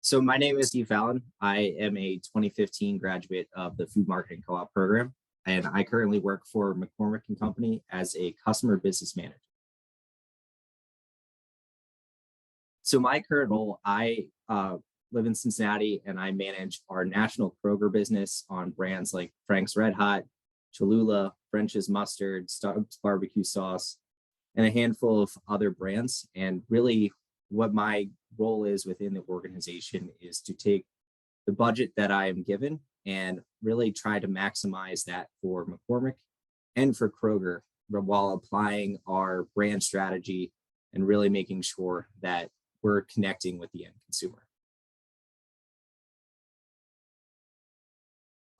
So my name is Fallon. I am a 2015 graduate of the Food Marketing Co-op program, and I currently work for McCormick and Company as a customer business manager. So my current role, I live in Cincinnati, and I manage our national Kroger business on brands like Frank's Red Hot, Cholula, French's Mustard, Stubbs Barbecue Sauce, and a handful of other brands. And really, what my role is within the organization is to take the budget that I am given and really try to maximize that for McCormick and for Kroger while applying our brand strategy and really making sure that we're connecting with the end consumer.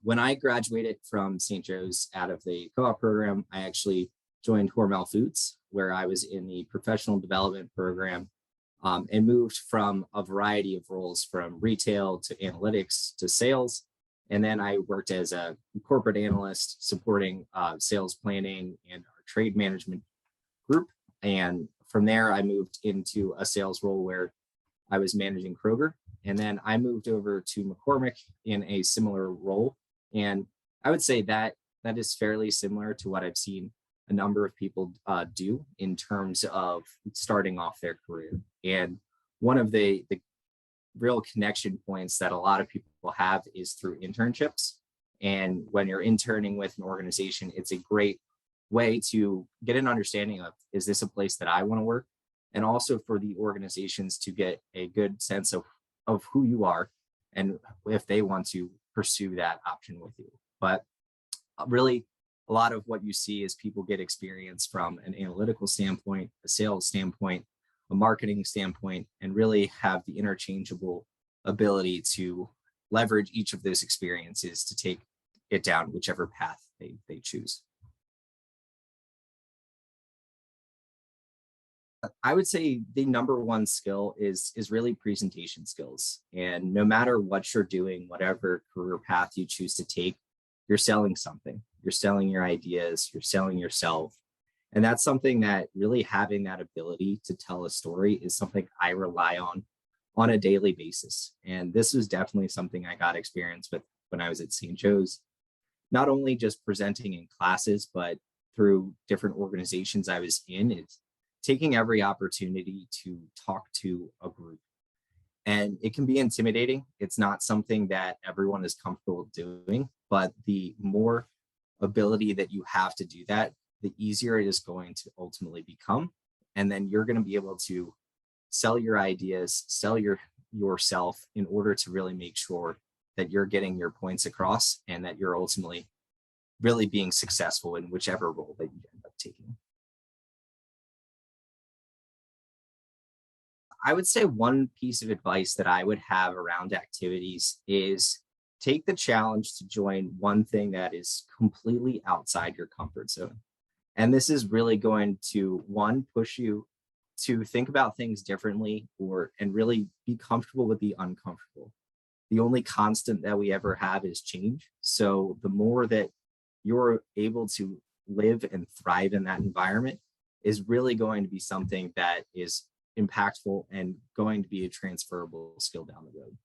When I graduated from St. Joe's out of the co-op program, I actually joined Hormel Foods, where I was in the professional development program and moved from a variety of roles from retail to analytics to sales. And then I worked as a corporate analyst supporting sales planning and our trade management group. And from there, I moved into a sales role where I was managing Kroger. And then I moved over to McCormick in a similar role. And I would say that that is fairly similar to what I've seen a number of people do in terms of starting off their career. And one of the real connection points that a lot of people have is through internships. And when you're interning with an organization, it's a great way to get an understanding of, is this a place that I want to work? And also for the organizations to get a good sense of who you are and if they want to pursue that option with you. But really, a lot of what you see is people get experience from an analytical standpoint, a sales standpoint, a marketing standpoint, and really have the interchangeable ability to leverage each of those experiences to take it down whichever path they choose. I would say the number one skill is really presentation skills. And no matter what you're doing, whatever career path you choose to take, you're selling something. You're selling your ideas, you're selling yourself. And that's something that really having that ability to tell a story is something I rely on a daily basis. And this was definitely something I got experience with when I was at St. Joe's, not only just presenting in classes, but through different organizations I was in. It's taking every opportunity to talk to a group. And it can be intimidating. It's not something that everyone is comfortable doing, but the more ability that you have to do that, the easier it is going to ultimately become. And then you're going to be able to sell your ideas, sell yourself in order to really make sure that you're getting your points across and that you're ultimately really being successful in whichever role that you end up taking. I would say one piece of advice that I would have around activities is take the challenge to join one thing that is completely outside your comfort zone. And this is really going to, one, push you to think about things differently or and really be comfortable with the uncomfortable. The only constant that we ever have is change. So the more that you're able to live and thrive in that environment is really going to be something that is impactful and going to be a transferable skill down the road.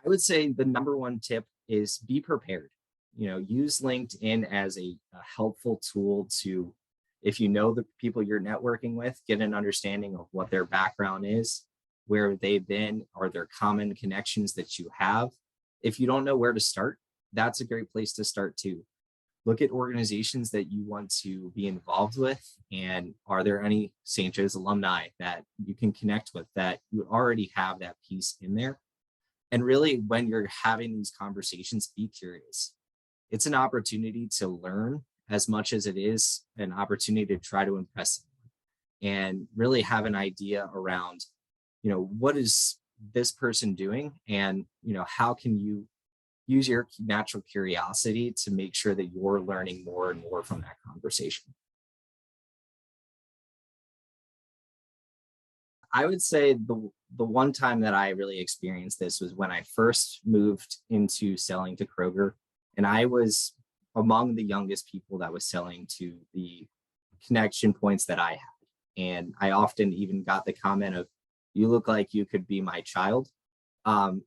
I would say the number one tip is be prepared. Use LinkedIn as a helpful tool to, if you know the people you're networking with, get an understanding of what their background is, where they've been, are there common connections that you have. If you don't know where to start, that's a great place to start too. Look at organizations that you want to be involved with, and are there any St. Joe's alumni that you can connect with that you already have that piece in there. And really, when you're having these conversations, be curious. It's an opportunity to learn as much as it is an opportunity to try to impress someone and really have an idea around, what is this person doing, and how can you use your natural curiosity to make sure that you're learning more and more from that conversation. I would say the one time that I really experienced this was when I first moved into selling to Kroger, and I was among the youngest people that was selling to the connection points that I had. And I often even got the comment of, You look like you could be my child,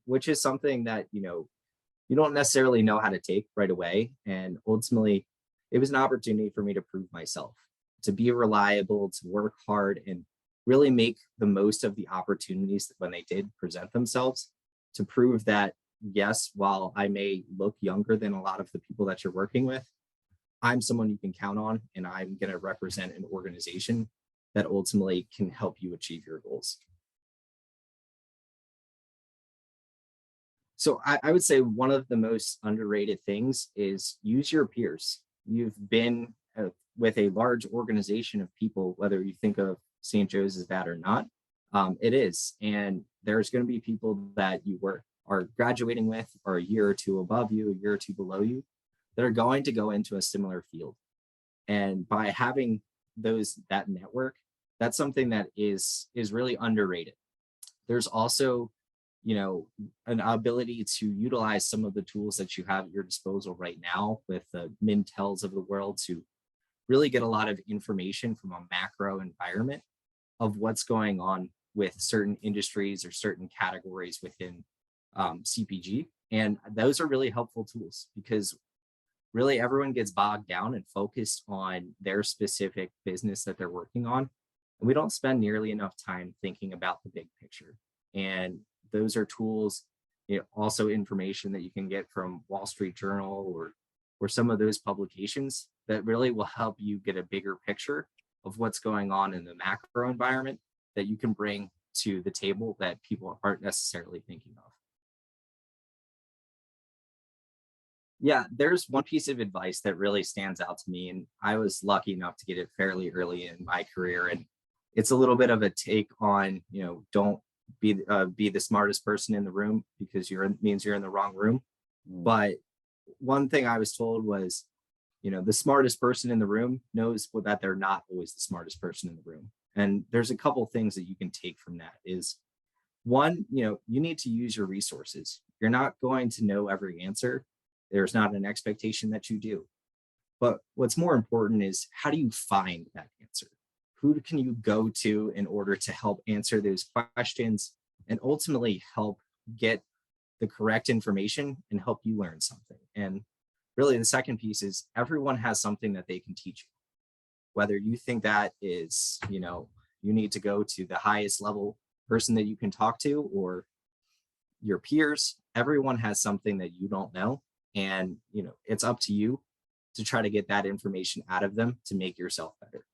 which is something that, you don't necessarily know how to take right away. And ultimately, it was an opportunity for me to prove myself, to be reliable, to work hard, and really make the most of the opportunities when they did present themselves, to prove that, yes, while I may look younger than a lot of the people that you're working with, I'm someone you can count on, and I'm going to represent an organization that ultimately can help you achieve your goals. So I would say one of the most underrated things is use your peers. You've been with a large organization of people, whether you think of St. Joe's as that or not. It is, and there's going to be people that you are graduating with, or a year or two above you, a year or two below you, that are going to go into a similar field. And by having that network, that's something that is really underrated. There's also, you know, an ability to utilize some of the tools that you have at your disposal right now with the Mintels of the world to really get a lot of information from a macro environment of what's going on with certain industries or certain categories within CPG. And those are really helpful tools because really everyone gets bogged down and focused on their specific business that they're working on. And we don't spend nearly enough time thinking about the big picture. And those are tools, also information that you can get from Wall Street Journal or some of those publications that really will help you get a bigger picture of what's going on in the macro environment that you can bring to the table that people aren't necessarily thinking of. Yeah, there's one piece of advice that really stands out to me, and I was lucky enough to get it fairly early in my career. And it's a little bit of a take on, don't be the smartest person in the room because means you're in the wrong room. But one thing I was told was, the smartest person in the room knows that they're not always the smartest person in the room. And there's a couple things that you can take from that is one, you need to use your resources. You're not going to know every answer. There's not an expectation that you do. But what's more important is how do you find that answer? Who can you go to in order to help answer those questions and ultimately help get the correct information and help you learn something? And really, the second piece is everyone has something that they can teach you. Whether you think that is, you need to go to the highest level person that you can talk to or your peers, everyone has something that you don't know. And, it's up to you to try to get that information out of them to make yourself better.